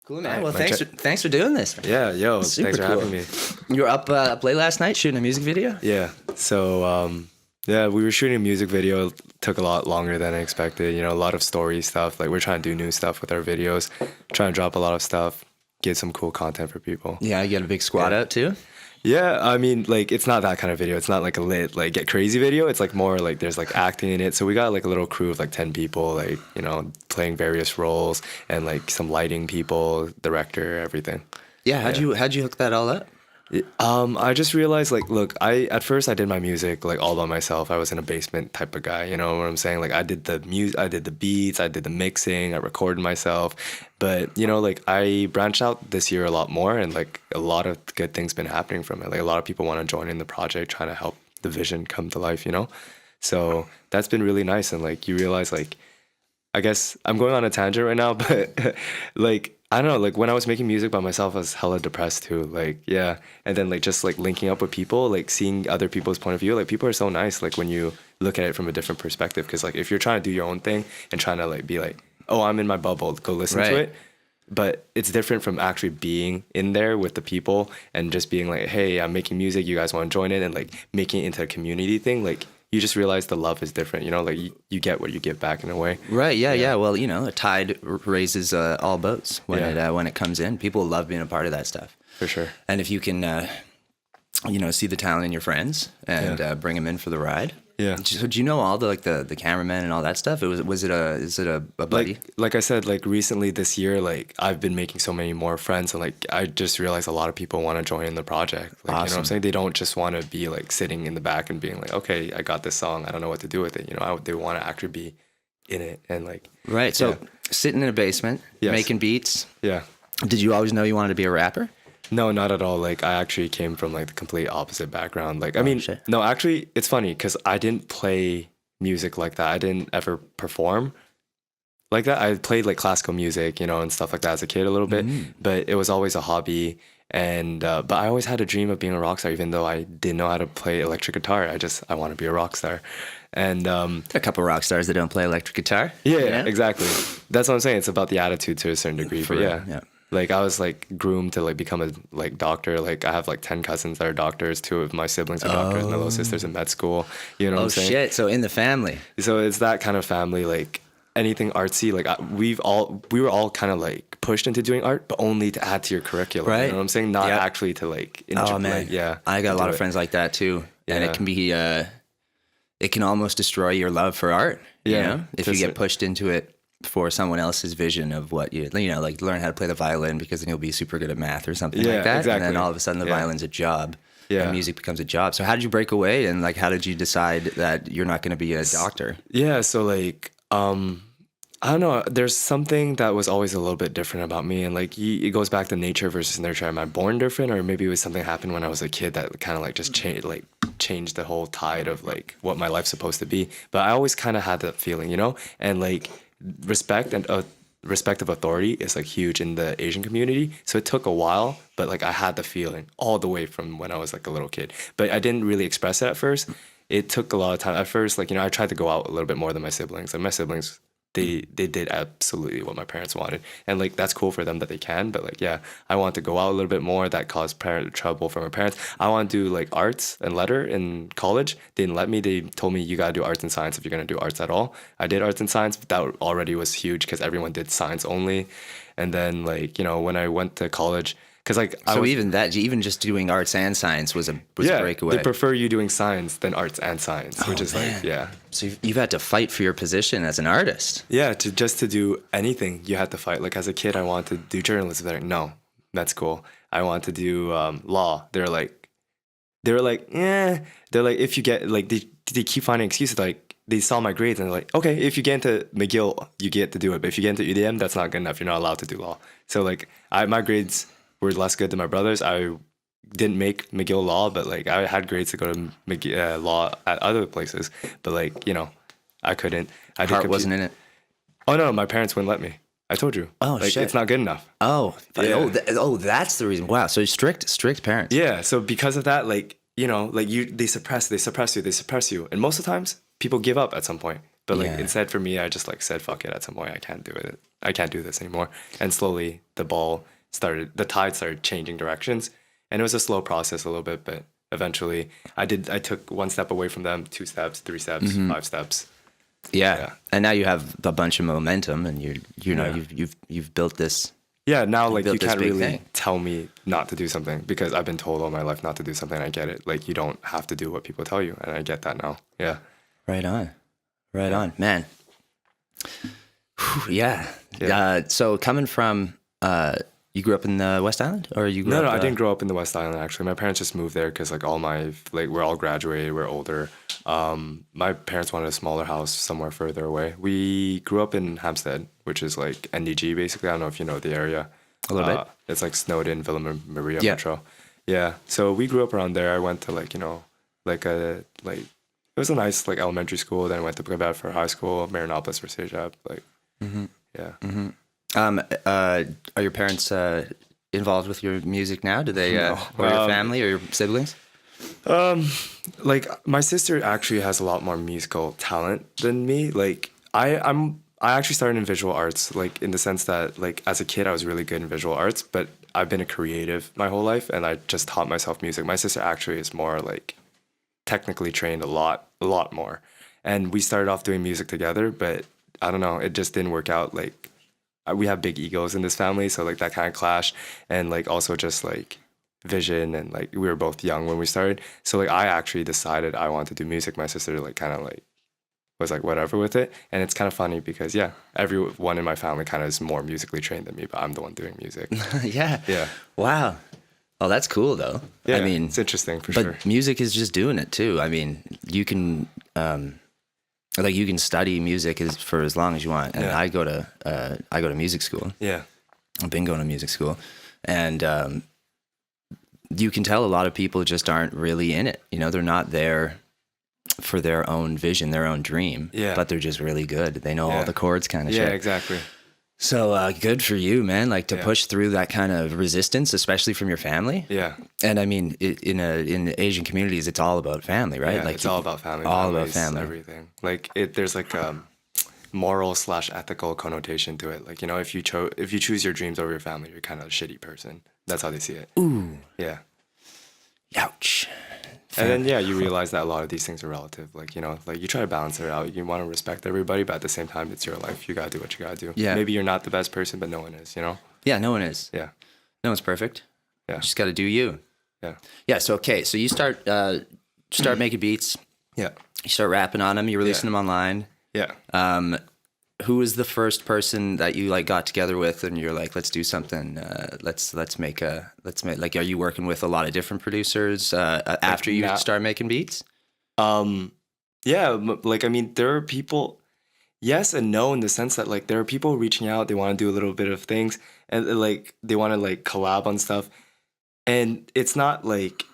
Cool, All man. right, Well, my thanks for doing this. Yeah, yo, Super thanks for cool. having me. You were up late last night shooting a music video? Yeah, so yeah, we were shooting a music video. It took a lot longer than I expected. You know, a lot of story stuff. Like we're trying to do new stuff with our videos, trying to drop a lot of stuff, get some cool content for people. Yeah, you got a big squad out too? Yeah, I mean, like it's not that kind of video. It's not like a lit, like get crazy video. It's like more like there's like acting in it. So we got like a little crew of like 10 people, like, you know, playing various roles and like some lighting people, director, everything. Yeah, how'd you hook that all up? I just realized, like, look, at first I did my music like all by myself. I was in a basement type of guy, you know what I'm saying? Like I did the music, I did the beats, I did the mixing, I recorded myself. But you know, like I branched out this year a lot more, and like a lot of good things been happening from it. Like a lot of people want to join in the project, trying to help the vision come to life, you know? So that's been really nice. And like you realize, like, I guess I'm going on a tangent right now, but like I don't know, like when I was making music by myself, I was hella depressed too. Like, yeah. And then like just like linking up with people, like seeing other people's point of view, like people are so nice, like when you look at it from a different perspective. Cause like if you're trying to do your own thing and trying to like be like, oh, I'm in my bubble, go listen to Right. it. But it's different from actually being in there with the people and just being like, hey, I'm making music, you guys want to join it, and like making it into a community thing. Like you just realize the love is different, you know, like you get what you give back in a way. Right, yeah. Well, you know, a tide raises all boats Yeah. when it comes in. People love being a part of that stuff. For sure. And if you can, you know, see the talent in your friends and bring them in for the ride. Yeah. So do you know all the cameramen and all that stuff? Is it a buddy? Like I said, like recently this year, like I've been making so many more friends, and like I just realized a lot of people want to join in the project. Like, you know what Awesome. I'm saying? They don't just want to be like sitting in the back and being like, okay, I got this song, I don't know what to do with it. You know, they want to actually be in it and like. Right. So Yeah. sitting in a basement, Yes. making beats. Yeah. Did you always know you wanted to be a rapper? No, not at all. Like I actually came from like the complete opposite background. Like I mean, shit. no, actually, it's funny because I didn't play music like that. I didn't ever perform like that. I played like classical music, you know, and stuff like that as a kid a little bit, but it was always a hobby. And but I always had a dream of being a rock star, even though I didn't know how to play electric guitar. I want to be a rock star, and A couple rock stars that don't play electric guitar. yeah, you know? exactly. That's what I'm saying. It's about the attitude to a certain degree. For But real, yeah. yeah. Like I was like groomed to like become a like doctor. Like I have like 10 cousins that are doctors. 2 of my siblings are doctors. My little sister's in med school. You know what Oh I'm saying? shit! So in the family. So it's that kind of family. Like anything artsy. Like we were all kind of like pushed into doing art, but only to add to your curriculum. Right. You know what I'm saying? Not Yep. actually to like. Oh man, like, yeah. I got a to lot do of it. friends like that too, and Yeah. it can be it can almost destroy your love for art. You Yeah, know? If to you a get cer- pushed into it for someone else's vision of what you know, like learn how to play the violin because then you'll be super good at math or something Yeah, like that, and exactly. then all of a sudden the Yeah. violin's a job. Yeah. And music becomes a job. So how did you break away, and like how did you decide that you're not going to be a doctor? Yeah, so like I don't know, there's something that was always a little bit different about me, and like it goes back to nature versus nurture. Am I born different, or maybe it was something happened when I was a kid that kind of like just changed the whole tide of like what my life's supposed to be. But I always kind of had that feeling, you know? And like respect and respect of authority is like huge in the Asian community. So it took a while, but like I had the feeling all the way from when I was like a little kid. But I didn't really express it at first. It took a lot of time. At first, like, you know, I tried to go out a little bit more than my siblings. Like my siblings, they did absolutely what my parents wanted. And like that's cool for them that they can. But like, yeah, I want to go out a little bit more. That caused parent trouble for my parents. I want to do like arts and letter in college. They didn't let me. They told me you gotta do arts and science if you're gonna do arts at all. I did arts and science, but that already was huge because everyone did science only. And then like, you know, when I went to college, because like So even just doing arts and science was a breakaway. they prefer you doing science than arts and science, which is man. like, yeah. So you've had to fight for your position as an artist. Yeah, to do anything, you had to fight. Like as a kid, I wanted to do journalism. They're like, no, that's cool. I want to do law. They were like, yeah. They're like, if you get like, they keep finding excuses. Like they saw my grades and they're like, okay, if you get into McGill, you get to do it. But if you get into UDM, that's not good enough. You're not allowed to do law. So like, my grades were less good than my brothers. I didn't make McGill Law, but like I had grades to go to law at other places. But like, you know, I couldn't. I Heart wasn't in it. Oh no, my parents wouldn't let me. I told you. Oh, like, shit. It's not good enough. Oh, Yeah. that's the reason. Wow, so strict parents. Yeah. So because of that, like, you know, like they suppress you. And most of the times people give up at some point. But like Yeah. instead for me, I just like said, fuck it. At some point, I can't do it. I can't do this anymore. And slowly the tide started changing directions. And it was a slow process a little bit, but eventually I took one step away from them, 2 steps, 3 steps, 5 steps. Yeah. Yeah. And now you have a bunch of momentum, and you know Yeah. you've built this. Yeah, now like built you this can't big really thing. tell me not to do something because I've been told all my life not to do something. I get it. Like you don't have to do what people tell you, and I get that now. Yeah. Right on. Right on, man. Whew, yeah. Yeah. So coming from, you grew up in the West Island, or you grew No, up? no, I didn't grow up in the West Island actually. My parents just moved there because like we're all graduated, we're older. My parents wanted a smaller house somewhere further away. We grew up in Hampstead, which is like NDG basically. I don't know if you know the area. A little bit. It's like Snowden, Villa Maria, Yeah. Metro. Yeah. So we grew up around there. I went to like, it was a nice like elementary school. Then I went to Quebec for high school, Marinopolis for Cégep. Like, yeah. Are your parents involved with your music now? Do they, No. or your family or your siblings? Like my sister actually has a lot more musical talent than me. Like I actually started in visual arts, like in the sense that like as a kid I was really good in visual arts, but I've been a creative my whole life and I just taught myself music. My sister actually is more like technically trained a lot more. And we started off doing music together, but I don't know, it just didn't work out. Like we have big egos in this family, so like that kind of clash, and like also just like vision, and like we were both young when we started. So like I actually decided I wanted to do music. My sister like kind of like was like whatever with it. And it's kind of funny because yeah, everyone in my family kind of is more musically trained than me, but I'm the one doing music. Yeah. Yeah. Wow. Well, that's cool though. Yeah, I mean, it's interesting for but sure. music is just doing it too. I mean, you can, like you can study music for as long as you want. And Yeah. I go to music school. Yeah. I've been going to music school, and you can tell a lot of people just aren't really in it. You know, they're not there for their own vision, their own dream. Yeah. But they're just really good. They know all Yeah. the chords, kind of Yeah, shit. exactly. So good for you, man. Like to Yeah. push through that kind of resistance, especially from your family. Yeah. And I mean, in Asian communities, it's all about family, right? Yeah, like it's all about family. all about families, family. Everything. Like there's like moral/ethical connotation to it. Like, you know, if you choose your dreams over your family, you're kind of a shitty person. That's how they see it. Ooh, Yeah. ouch. And then, yeah, you realize that a lot of these things are relative. Like, you know, like you try to balance it out. You want to respect everybody, but at the same time, it's your life. You got to do what you got to do. Yeah. Maybe you're not the best person, but no one is, you know? Yeah, no one is. Yeah. No one's perfect. Yeah. You just got to do you. Yeah. Yeah. So okay, so you start making beats. Yeah. You start rapping on them. You're releasing them online. Yeah. Who was the first person that you like got together with, and you're like, let's do something. Let's make like. Are you working with a lot of different producers after you now- start making beats? Yeah, like I mean, there are people, yes and no, in the sense that like there are people reaching out, they want to do a little bit of things, and like they want to like collab on stuff, and it's not like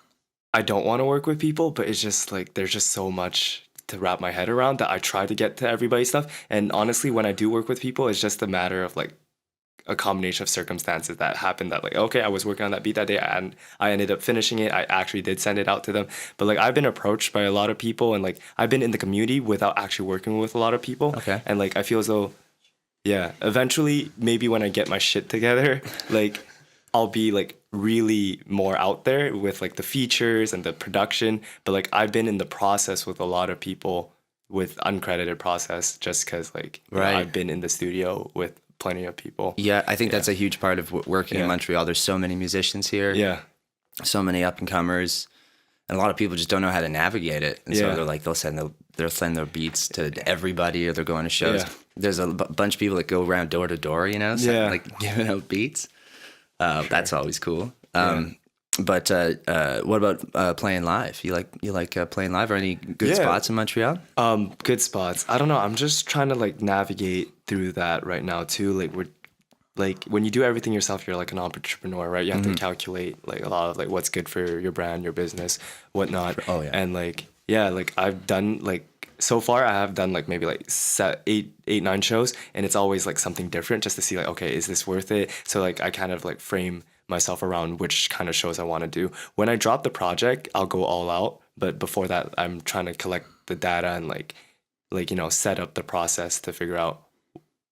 I don't want to work with people, but it's just like there's just so much to wrap my head around that I try to get to everybody's stuff. And honestly, when I do work with people, it's just a matter of like a combination of circumstances that happened that like, okay, I was working on that beat that day and I ended up finishing it. I actually did send it out to them. But like I've been approached by a lot of people, and like I've been in the community without actually working with a lot of people. Okay. And like I feel as though, yeah, eventually maybe when I get my shit together, like I'll be like really more out there with like the features and the production. But like I've been in the process with a lot of people with uncredited process just because like you know, Right. I've been in the studio with plenty of people. Yeah, I think that's a huge part of working in Yeah. Montreal. There's so many musicians here. Yeah. So many up and comers, and a lot of people just don't know how to navigate it. And so Yeah. they're like, they'll send their beats to everybody, or they're going to shows. Yeah. There's a bunch of people that go around door to door, you know, so, Yeah. like giving out beats. That's always cool. But what about playing live? You like playing live, or any good Yeah. spots in Montreal? Good spots. I don't know. I'm just trying to like navigate through that right now too. Like we're like when you do everything yourself, you're like an entrepreneur, right? You have to calculate like a lot of like what's good for your brand, your business, whatnot. Oh, yeah. And like yeah, like I've done like so far I have done like maybe like 9 shows, and it's always like something different just to see like, okay, is this worth it? So like I kind of like frame myself around which kind of shows I want to do. When I drop the project, I'll go all out. But before that, I'm trying to collect the data and like like, set up the process to figure out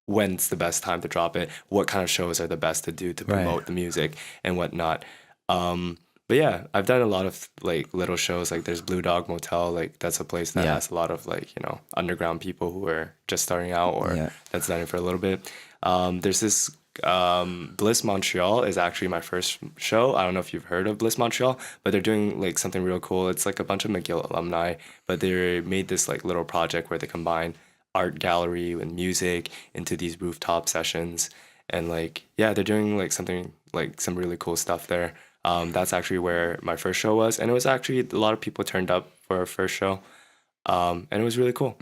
when's the best time to drop it, what kind of shows are the best to do to promote the music and whatnot. But yeah, I've done a lot of like little shows. Like there's Blue Dog Motel, like that's a place that has a lot of like, underground people who are just starting out or that's done it for a little bit. There's this Bliss Montreal is actually my first show. I don't know if you've heard of Bliss Montreal, but they're doing like something real cool. It's like a bunch of McGill alumni, but they made this like little project where they combine art gallery with music into these rooftop sessions. And like, yeah, they're doing like something like some really cool stuff there. That's actually where my first show was. And it was actually a lot of people turned up for our first show. And it was really cool.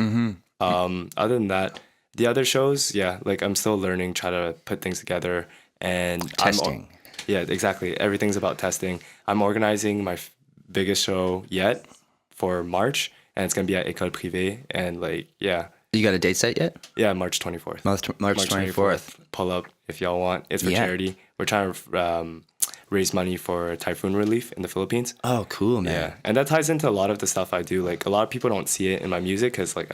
Other than that, the other shows, yeah, like I'm still learning, try to put things together and testing. Yeah, exactly. Everything's about testing. I'm organizing my biggest show yet for March, and it's going to be at École Privée. And like, yeah. You got a date set yet? Yeah, March 24th. March 24th. Pull up if y'all want. It's for charity. We're trying to raise money for typhoon relief in the Philippines. Oh, cool, man. Yeah, and that ties into a lot of the stuff I do. Like a lot of people don't see it in my music because like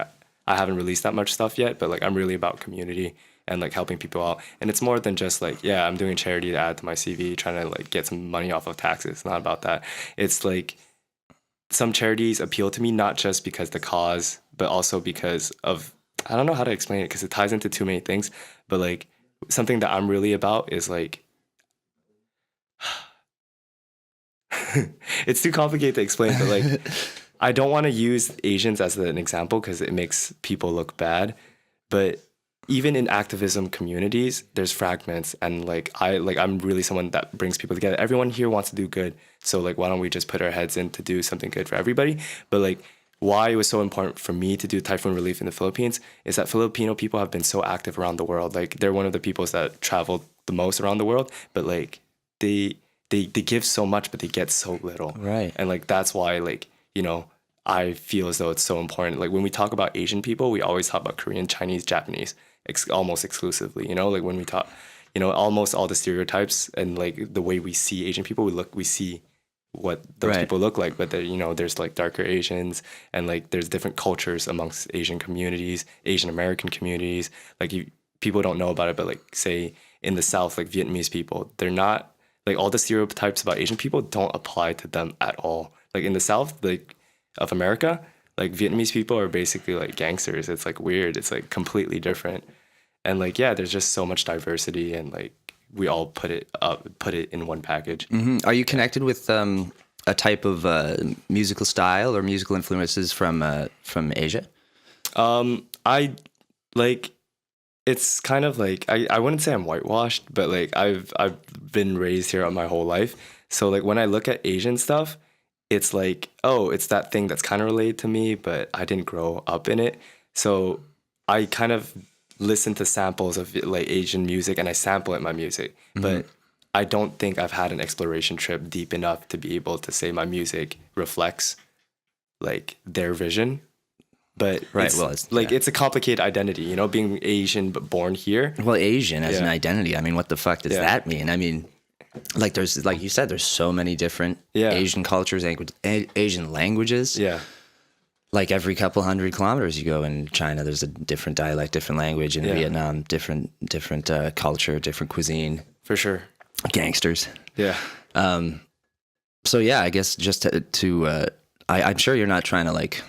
I haven't released that much stuff yet, but like I'm really about community and like helping people out. And it's more than just like, yeah, I'm doing charity to add to my CV, trying to like get some money off of taxes. It's not about that. It's like some charities appeal to me not just because the cause, but also because of, I don't know how to explain it because it ties into too many things, but like something that I'm really about is like, it's too complicated to explain, but like I don't want to use Asians as an example because it makes people look bad, but even in activism communities there's fragments, and I'm really someone that brings people together. Everyone here wants to do good, so like why don't we just put our heads in to do something good for everybody? But like why it was so important for me to do typhoon relief in the Philippines is that Filipino people have been so active around the world. Like they're one of the peoples that traveled the most around the world, but like they give so much, but they get so little. Right. And like, that's why like, I feel as though it's so important. Like when we talk about Asian people, we always talk about Korean, Chinese, Japanese, almost exclusively, like when we talk, almost all the stereotypes and like the way we see Asian people, we see what those people look like, but there's like darker Asians and like there's different cultures amongst Asian communities, Asian American communities. Like people don't know about it, but like say in the South, like Vietnamese people, they're not, like all the stereotypes about Asian people don't apply to them at all. Like in the South, like of America, like Vietnamese people are basically like gangsters. It's like weird. It's like completely different. And like, yeah, there's just so much diversity and like we all put it in one package. Mm-hmm. Are you connected with a type of musical style or musical influences from Asia? I like, it's kind of like I wouldn't say I'm whitewashed, but like I've been raised here my whole life. So like when I look at Asian stuff, it's like, oh, it's that thing that's kind of related to me, but I didn't grow up in it. So I kind of listen to samples of like Asian music and I sample it in my music. Mm-hmm. But I don't think I've had an exploration trip deep enough to be able to say my music reflects like their vision. But it's a complicated identity, being Asian but born here. Well, Asian as an identity. I mean, what the fuck does that mean? I mean, like there's, like you said, there's so many different Asian cultures, Asian languages. Yeah. Like every couple 100 kilometers you go in China, there's a different dialect, different language. In Vietnam, different culture, different cuisine. For sure. Gangsters. Yeah. So yeah, I guess just I'm sure you're not trying to like.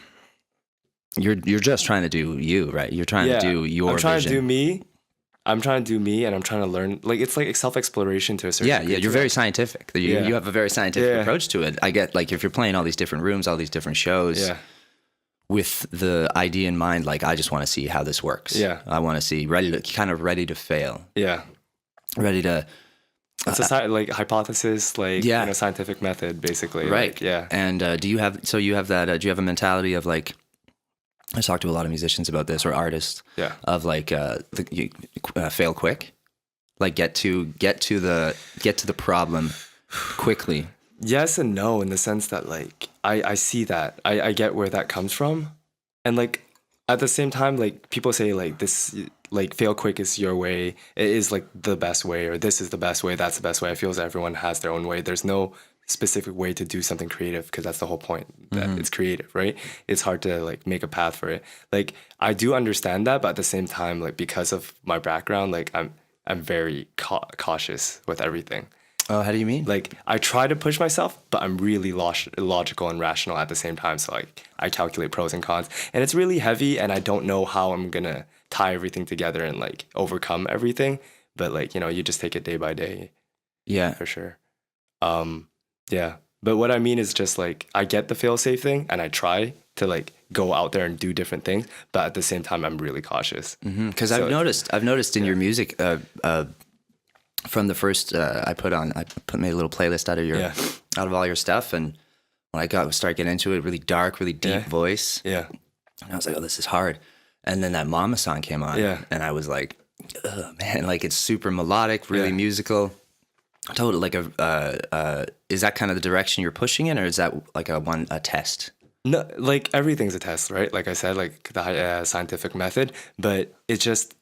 You're just trying to do you, right? You're trying to do your vision. I'm trying to do me. I'm trying to do me, and I'm trying to learn. Like it's like self-exploration to a certain degree. Yeah, you're very scientific. You have a very scientific approach to it. I get like if you're playing all these different rooms, all these different shows, with the idea in mind, like I just want to see how this works. Yeah, I want to see ready to fail. Yeah, ready to. It's a like hypothesis, like scientific method, basically. Right. Like, And do you have that? Do you have a mentality of like? I talk to a lot of musicians about this, or artists. Yeah. Of like, fail quick, like get to the problem quickly. Yes and no, in the sense that like I see that I get where that comes from, and like at the same time, like people say like this, like fail quick is your way. It is like the best way, or this is the best way. That's the best way. I feel as everyone has their own way. There's no specific way to do something creative, because that's the whole point, that it's creative, right? It's hard to like make a path for it. Like I do understand that, but at the same time, like because of my background, like I'm very cautious with everything. Oh, how do you mean? Like I try to push myself, but I'm really logical and rational at the same time. So like I calculate pros and cons, and it's really heavy, and I don't know how I'm gonna tie everything together and like overcome everything. But like, you know, you just take it day by day. Yeah, for sure. Yeah. But what I mean is just like I get the fail safe thing, and I try to like go out there and do different things, but at the same time I'm really cautious. Because I've noticed in your music, from the first I made a little playlist out of all your stuff, and when I started getting into it, really dark, really deep voice. Yeah. And I was like, oh, this is hard. And then that Mama song came on, and I was like, oh, man, like it's super melodic, really musical. Totally, like is that kind of the direction you're pushing in, or is that like a test? No, like everything's a test, right? Like I said, like the scientific method, but it's just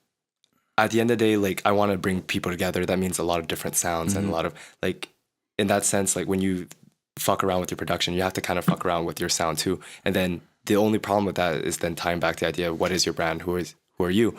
at the end of the day, like I want to bring people together. That means a lot of different sounds and a lot of like, in that sense, like when you fuck around with your production, you have to kind of fuck around with your sound too. And then the only problem with that is then tying back the idea of what is your brand, who are you?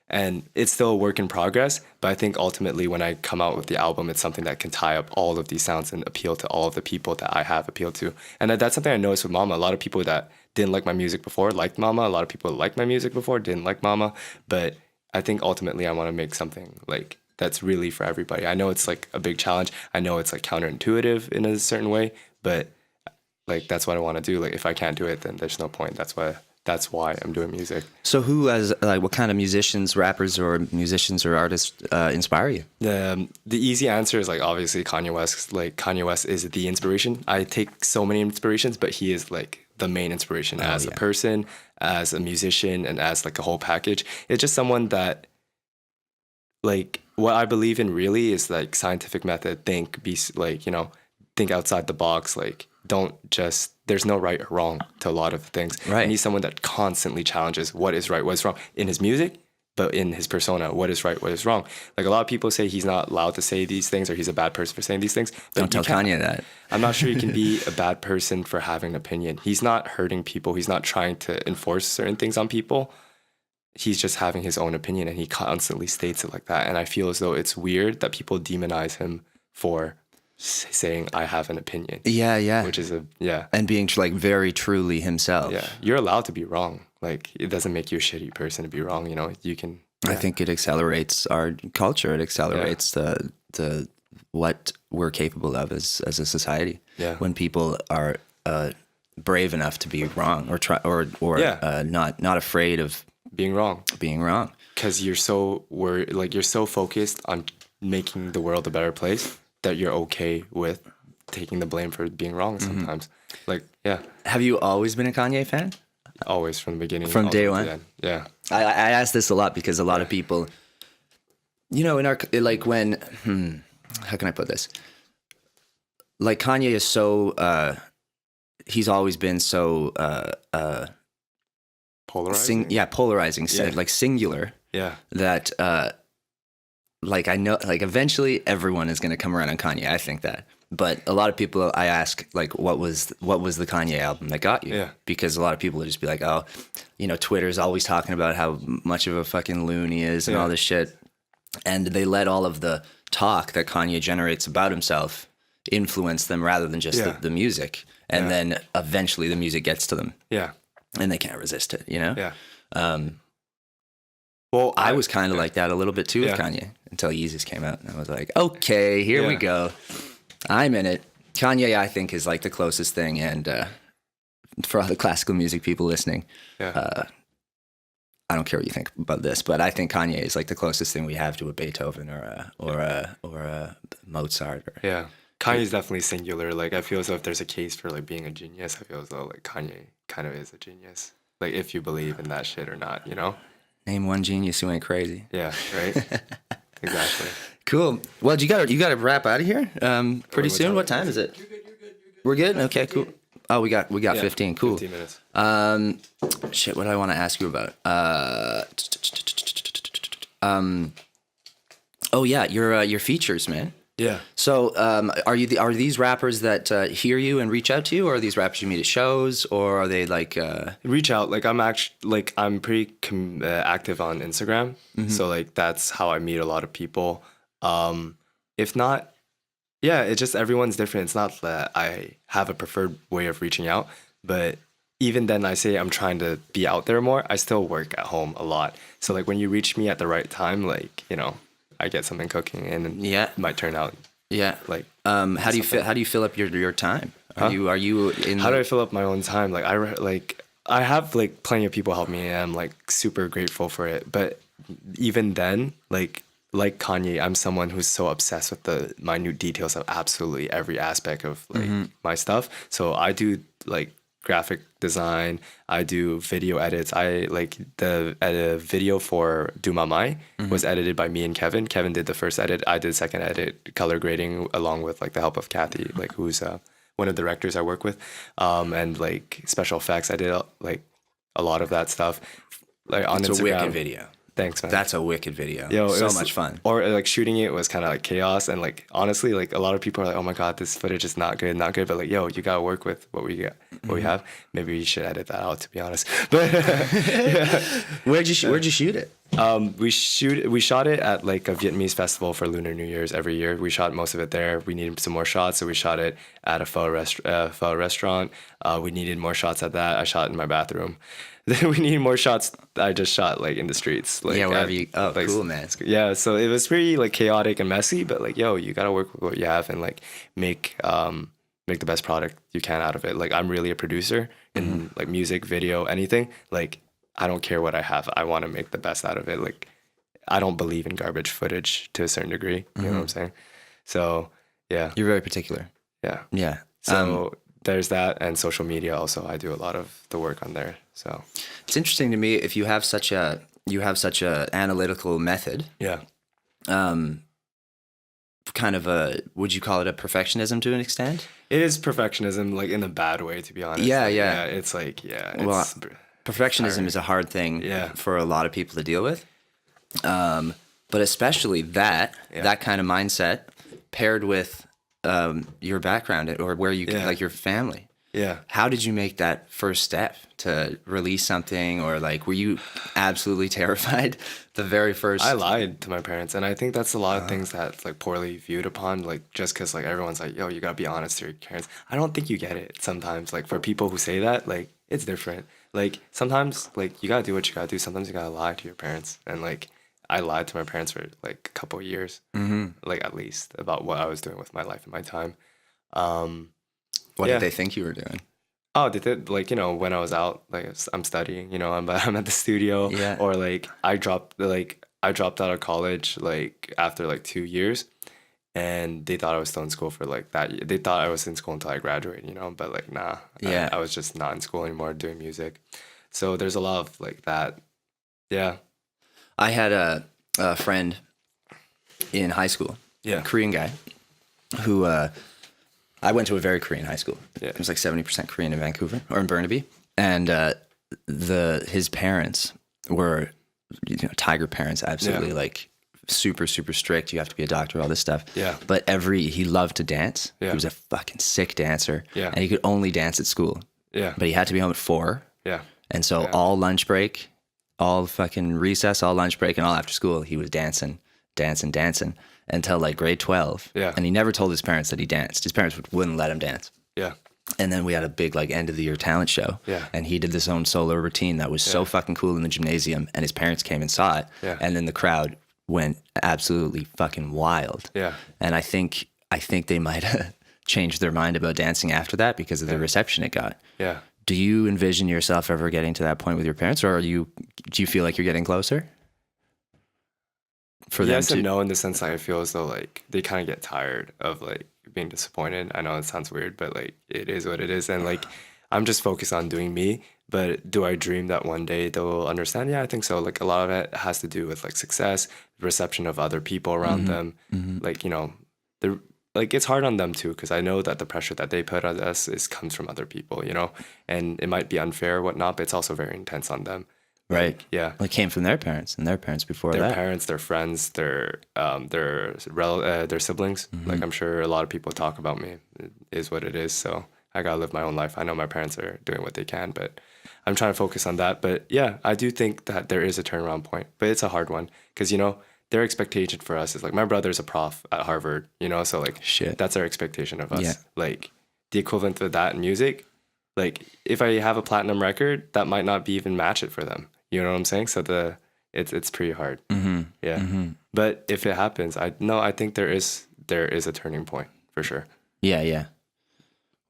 And it's still a work in progress, but I think ultimately when I come out with the album, it's something that can tie up all of these sounds and appeal to all of the people that I have appealed to. And that's something I noticed with Mama. A lot of people that didn't like my music before liked Mama. A lot of people that liked my music before didn't like Mama. But I think ultimately I want to make something like that's really for everybody. I know it's like a big challenge. I know it's like counterintuitive in a certain way, but like that's what I want to do. Like if I can't do it, then there's no point. That's why I'm doing music. So what kind of musicians, rappers or musicians or artists inspire you? The easy answer is like obviously Kanye West. Like Kanye West is the inspiration. I take so many inspirations, but he is like the main inspiration as a person, as a musician, and as like a whole package. It's just someone that like what I believe in really is like scientific method, think outside the box, like don't just, there's no right or wrong to a lot of things. Right. And he's someone that constantly challenges what is right, what is wrong in his music, but in his persona, what is right, what is wrong. Like a lot of people say he's not allowed to say these things or he's a bad person for saying these things. But don't tell Kanye that. I'm not sure you can be a bad person for having an opinion. He's not hurting people. He's not trying to enforce certain things on people. He's just having his own opinion, and he constantly states it like that. And I feel as though it's weird that people demonize him for saying I have an opinion. Yeah. Which is and being like very truly himself. Yeah, you're allowed to be wrong. Like it doesn't make you a shitty person to be wrong. You know, you can. Yeah. I think it accelerates our culture. It accelerates the what we're capable of as a society. Yeah. When people are brave enough to be wrong or not afraid of being wrong. Because you're so focused on making the world a better place that you're okay with taking the blame for being wrong sometimes. Like, yeah. Have you always been a Kanye fan? Always, from the beginning. From day one? Yeah. I ask this a lot because a lot of people, you know, in our, like when, how can I put this? Like Kanye is so, he's always been so, polarizing? Polarizing, like singular. Yeah. That, like I know, like eventually everyone is going to come around on Kanye. I think that, but a lot of people I ask like, what was the Kanye album that got you? Yeah. Because a lot of people would just be like, oh, you know, Twitter's always talking about how much of a fucking loon he is and all this shit, and they let all of the talk that Kanye generates about himself influence them rather than just the music, and then eventually the music gets to them. Yeah. And they can't resist it. You know. Yeah. Well, I was kind of like that a little bit too with Kanye until Yeezus came out, and I was like, okay, here we go. I'm in it. Kanye, I think, is like the closest thing, and for all the classical music people listening, I don't care what you think about this, but I think Kanye is like the closest thing we have to a Beethoven or a Mozart. Kanye's definitely singular. Like I feel as though if there's a case for like being a genius, I feel as though like Kanye kind of is a genius. Like if you believe in that shit or not, you know. Name one genius who ain't crazy. Yeah, right? Exactly. Cool. Well, you gotta wrap out of here pretty soon. What time is it? You're good. We're good? Okay, cool. Oh, we got 15. Cool. 15 minutes. Shit, what do I want to ask you about? Oh yeah, your features, man. Yeah. So, are these rappers that hear you and reach out to you, or are these rappers you meet at shows, or are they like reach out? Like I'm pretty active on Instagram, so like that's how I meet a lot of people. If not, yeah, it's just everyone's different. It's not that I have a preferred way of reaching out, but even then, I say I'm trying to be out there more. I still work at home a lot, so like when you reach me at the right time, like I get something cooking, and it might turn out. Yeah. Like, how do you fill up your time? Are you in? How do I fill up my own time? Like I have like plenty of people help me, and I'm like super grateful for it. But even then, like Kanye, I'm someone who's so obsessed with the minute details of absolutely every aspect of like my stuff. So I do like graphic design. I do video edits. I like the video for Do Ma Mai was edited by me and Kevin. Kevin did the first edit. I did the second edit, color grading, along with like the help of Kathy, like who's one of the directors I work with, and like special effects. I did like a lot of that stuff. Like on Instagram. It's a wicked video. Thanks, man. That's a wicked video. Yo, so much fun. Or like shooting it was kind of like chaos, and like honestly, like a lot of people are like, "Oh my god, this footage is not good." But like, yo, you gotta work with what we got, what we have. Maybe you should edit that out, to be honest. But yeah. Where'd you shoot it? We shot it at like a Vietnamese festival for Lunar New Year's every year. We shot most of it there. We needed some more shots, so we shot it at a pho restaurant. We needed more shots at that. I shot in my bathroom. Then we need more shots. I just shot like in the streets. Like, wherever you. Oh, like, cool, man. Yeah, so it was pretty like chaotic and messy, but like, yo, you gotta work with what you have and like make the best product you can out of it. Like, I'm really a producer in like music, video, anything. Like, I don't care what I have. I want to make the best out of it. Like, I don't believe in garbage footage to a certain degree. You know what I'm saying? So yeah, you're very particular. Yeah. Yeah. So there's that, and social media also. I do a lot of the work on there. So it's interesting to me if you have such a analytical method. Yeah. Kind of would you call it a perfectionism to an extent? It is perfectionism, like in a bad way, to be honest. Yeah, like, yeah. It's like, yeah. Well, perfectionism is a hard thing for a lot of people to deal with. But especially that kind of mindset paired with your background or where you like your family. Yeah. How did you make that first step to release something, or like were you absolutely terrified the very first? I lied to my parents, and I think that's a lot of things that's like poorly viewed upon, like just because like everyone's like, yo, you gotta be honest to your parents. I don't think you get it sometimes. Like for people who say that, like it's different. Like sometimes like you gotta do what you gotta do. Sometimes you gotta lie to your parents, and like I lied to my parents for like a couple of years, like at least about what I was doing with my life and my time. What did they think you were doing? Oh, they did, like, when I was out, like I'm studying, I'm at the studio, or like I dropped out of college like after like 2 years, and they thought I was still in school for like that. They thought I was in school until I graduated, but like nah, I was just not in school anymore doing music. So there's a lot of like that. Yeah, I had a friend in high school, a Korean guy, who. I went to a very Korean high school. Yeah. It was like 70% Korean in Vancouver or in Burnaby. And his parents were, tiger parents, absolutely like super, super strict. You have to be a doctor, all this stuff. Yeah. But he loved to dance. Yeah. He was a fucking sick dancer. Yeah. And he could only dance at school. Yeah. But he had to be home at 4. Yeah. And so all lunch break, all fucking recess, all lunch break, and all after school, he was dancing until like grade 12. Yeah. And he never told his parents that he danced. His parents wouldn't let him dance. Yeah. And then we had a big like end of the year talent show. Yeah. And he did this own solo routine that was so fucking cool in the gymnasium, and his parents came and saw it. Yeah. And then the crowd went absolutely fucking wild. Yeah. And I think they might have changed their mind about dancing after that because of the reception it got. Yeah. Do you envision yourself ever getting to that point with your parents, or do you feel like you're getting closer? For yes and no, in the sense that I feel as though like they kind of get tired of like being disappointed. I know it sounds weird, but like it is what it is, and like I'm just focused on doing me. But do I dream that one day they'll understand? Yeah, I think so. Like a lot of it has to do with like success, reception of other people around them. Like they're like it's hard on them too, because I know that the pressure that they put on us comes from other people, and it might be unfair or whatnot, but it's also very intense on them. Right. Yeah. Well, it came from their parents and their parents before their that. parents, their friends, their siblings. Like I'm sure a lot of people talk about me. It is what it is. So I gotta live my own life. I know my parents are doing what they can, but I'm trying to focus on that. But yeah, I do think that there is a turnaround point, but it's a hard one because their expectation for us is like my brother's a prof at Harvard, so like Shit. that's their expectation of us. Yeah. Like the equivalent of that in music. Like if I have a platinum record, that might not be even match it for them. You know what I'm saying? So it's pretty hard. Yeah. But if it happens, I think there is a turning point for sure. Yeah.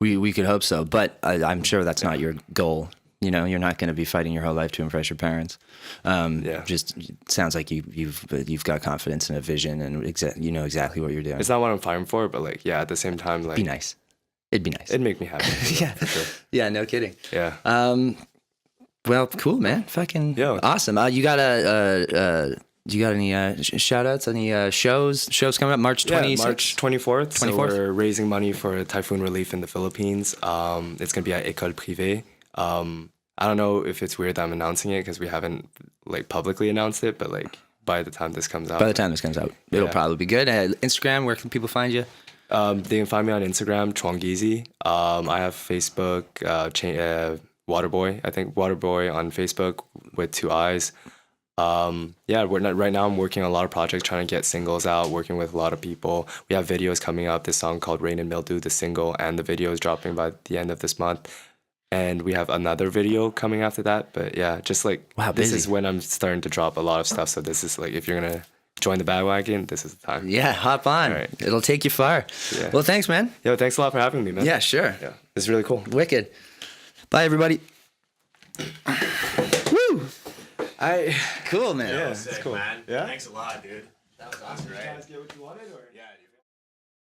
We could hope so, but I'm sure that's not your goal. You're not going to be fighting your whole life to impress your parents. Just sounds like you've got confidence and a vision, and exactly what you're doing. It's not what I'm fighting for, but like at the same time, like be nice. It'd be nice. It'd make me happy. Yeah, for sure. Yeah, no kidding. Yeah. Well, cool, man. Fucking awesome. You got any shout outs? Any shows coming up? March 26th? Yeah, March 24th. So we're raising money for typhoon relief in the Philippines. It's going to be at École Privée. I don't know if it's weird that I'm announcing it because we haven't like publicly announced it, but like by the time this comes out. It'll probably be good. Instagram, where can people find you? They can find me on Instagram, Chonggizi. I have Facebook, Waterboii. I think Waterboii on Facebook with 2 eyes. Right now I'm working on a lot of projects, trying to get singles out, working with a lot of people. We have videos coming up. This song called Rain and Mildew, the single, and the video is dropping by the end of this month. And we have another video coming after that. But yeah, just like this is when I'm starting to drop a lot of stuff. So this is like if you're gonna join the bandwagon, this is the time. Yeah, hop on. All right. It'll take you far. Yeah. Well, thanks, man. Yo, thanks a lot for having me, man. Yeah, sure. Yeah, it's really cool. Wicked. Bye, everybody. Woo! Cool, man. Yeah, it's cool. Man. Yeah. Thanks a lot, dude. That was awesome, right? Did you guys get what you wanted, or?